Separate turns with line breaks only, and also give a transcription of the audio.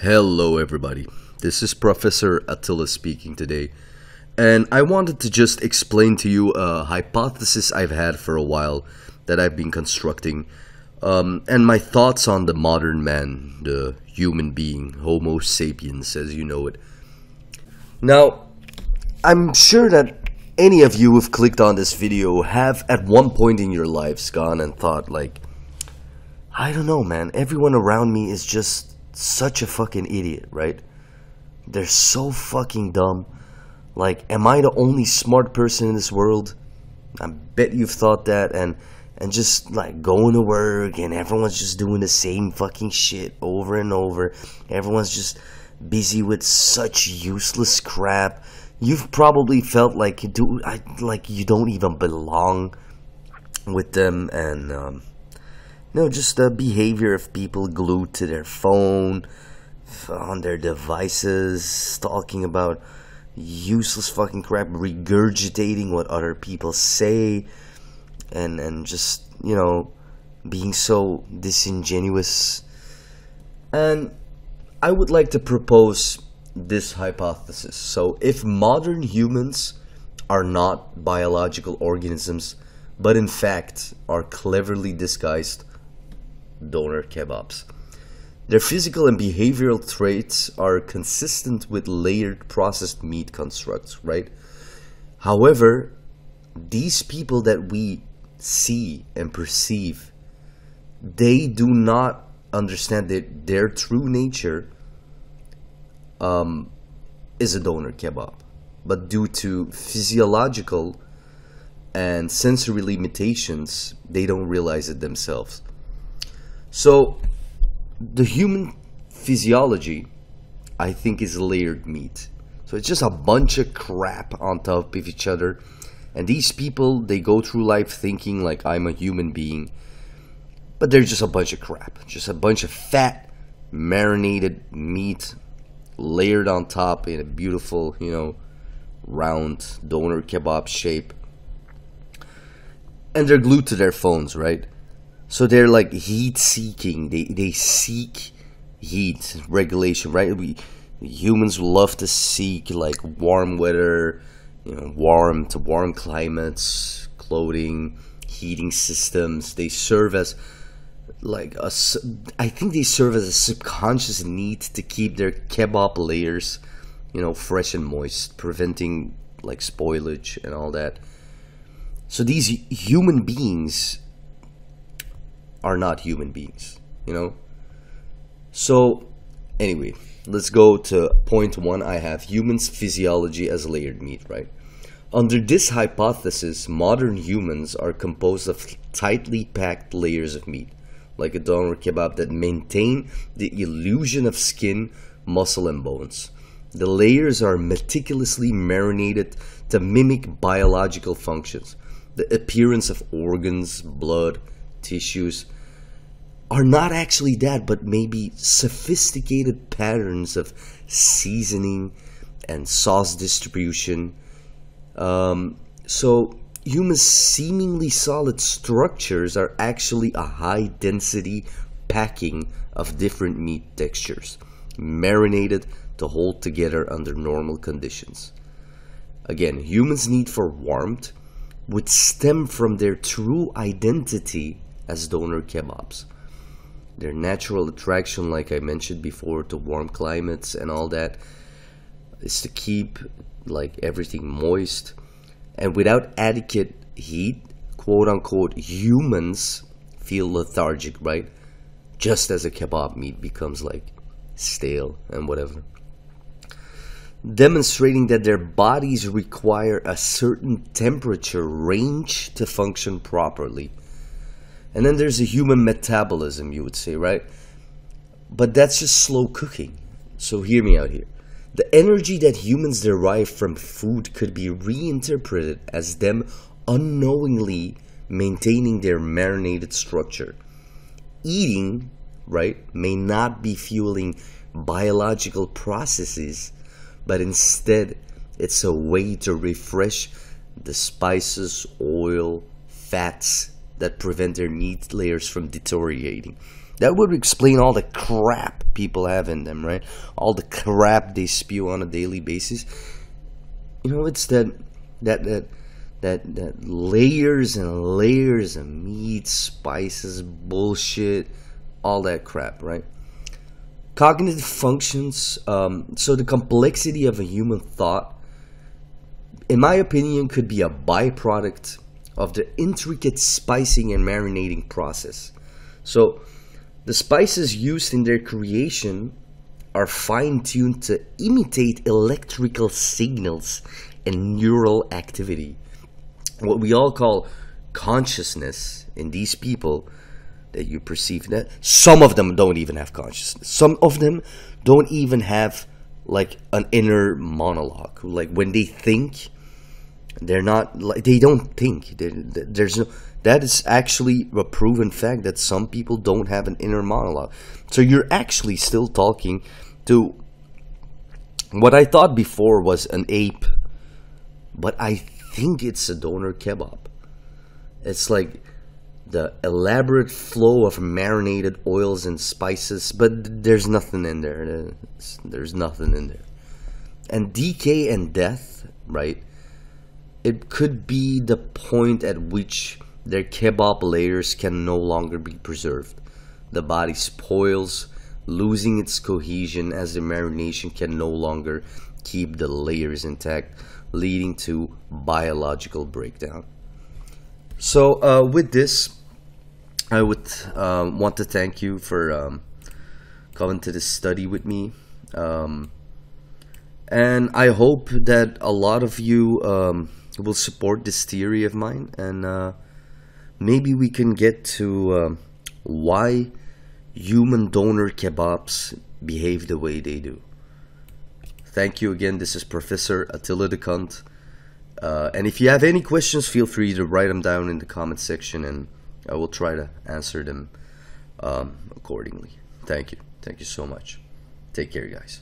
Hello everybody, this is Professor Attila speaking today, and I wanted to just explain to you a hypothesis I've had for a while that I've been constructing, and my thoughts on the modern man, the human being, Homo sapiens as you know it. Now, I'm sure that any of you who've clicked on this video have at one point in your lives gone and thought like, I don't know man, everyone around me is just such a fucking idiot, right? They're so fucking dumb. Like, am I the only smart person in this world? I bet you've thought that, and just like going to work and everyone's just doing the same fucking shit over and over. Everyone's just busy with such useless crap. You've probably felt like you don't even belong with them, and just the behavior of people glued to their phone, on their devices, talking about useless fucking crap, regurgitating what other people say, and just, being so disingenuous. And I would like to propose this hypothesis. So, if modern humans are not biological organisms, but in fact are cleverly disguised doner kebabs, their physical and behavioral traits are consistent with layered processed meat constructs, right? However, these people that we see and perceive, they do not understand that their true nature is a doner kebab, but due to physiological and sensory limitations, they don't realize it themselves. So, the human physiology, I think, is layered meat. So it's just a bunch of crap on top of each other. And these people, they go through life thinking like I'm a human being. But they're just a bunch of crap. Just a bunch of fat, marinated meat layered on top in a beautiful, round doner kebab shape. And they're glued to their phones, right? So they're like heat seeking. They seek heat regulation, right? Humans love to seek like warm weather, warm to warm climates, clothing, heating systems. They serve as I think they serve as a subconscious need to keep their kebab layers, fresh and moist, preventing like spoilage and all that. So these human beings are not human beings, So, anyway, let's go to point one. I have humans' physiology as layered meat, right? Under this hypothesis, modern humans are composed of tightly packed layers of meat, like a doner kebab, that maintain the illusion of skin, muscle, and bones. The layers are meticulously marinated to mimic biological functions. The appearance of organs, blood, tissues are not actually that, but maybe sophisticated patterns of seasoning and sauce distribution. So humans' seemingly solid structures are actually a high density packing of different meat textures, marinated to hold together under normal conditions. Again, humans' need for warmth would stem from their true identity as doner kebabs. Their natural attraction, like I mentioned before, to warm climates and all that, is to keep like everything moist. And without adequate heat, quote unquote, humans feel lethargic, right? Just as a kebab meat becomes like stale and whatever. Demonstrating that their bodies require a certain temperature range to function properly. And then there's a human metabolism, you would say, right? But that's just slow cooking. So hear me out here. The energy that humans derive from food could be reinterpreted as them unknowingly maintaining their marinated structure. Eating, right, may not be fueling biological processes, but instead it's a way to refresh the spices, oil, fats that prevent their meat layers from deteriorating. That would explain all the crap people have in them, right? All the crap they spew on a daily basis. You know, it's that layers and layers of meat, spices, bullshit, all that crap, right? Cognitive functions, so the complexity of a human thought, in my opinion, could be a byproduct of the intricate spicing and marinating process. So the spices used in their creation are fine-tuned to imitate electrical signals and neural activity. What we all call consciousness in these people that you perceive, that some of them don't even have consciousness. Some of them don't even have like an inner monologue. Like when they think, they're not like, they don't think. There's no, that is actually a proven fact that some people don't have an inner monologue. So you're actually still talking to what I thought before was an ape, but I think it's a doner kebab. It's like the elaborate flow of marinated oils and spices, but there's nothing in there. There's nothing in there. And decay and death, right? It could be the point at which their kebab layers can no longer be preserved. The body spoils, losing its cohesion as the marination can no longer keep the layers intact, leading to biological breakdown. So with this, I would want to thank you for coming to this study with me. And I hope that a lot of you will support this theory of mine, and maybe we can get to why human doner kebabs behave the way they do. Thank you again. This is Professor Attila the Khunt. And if you have any questions, feel free to write them down in the comment section, and I will try to answer them accordingly. Thank you. Thank you so much. Take care, guys.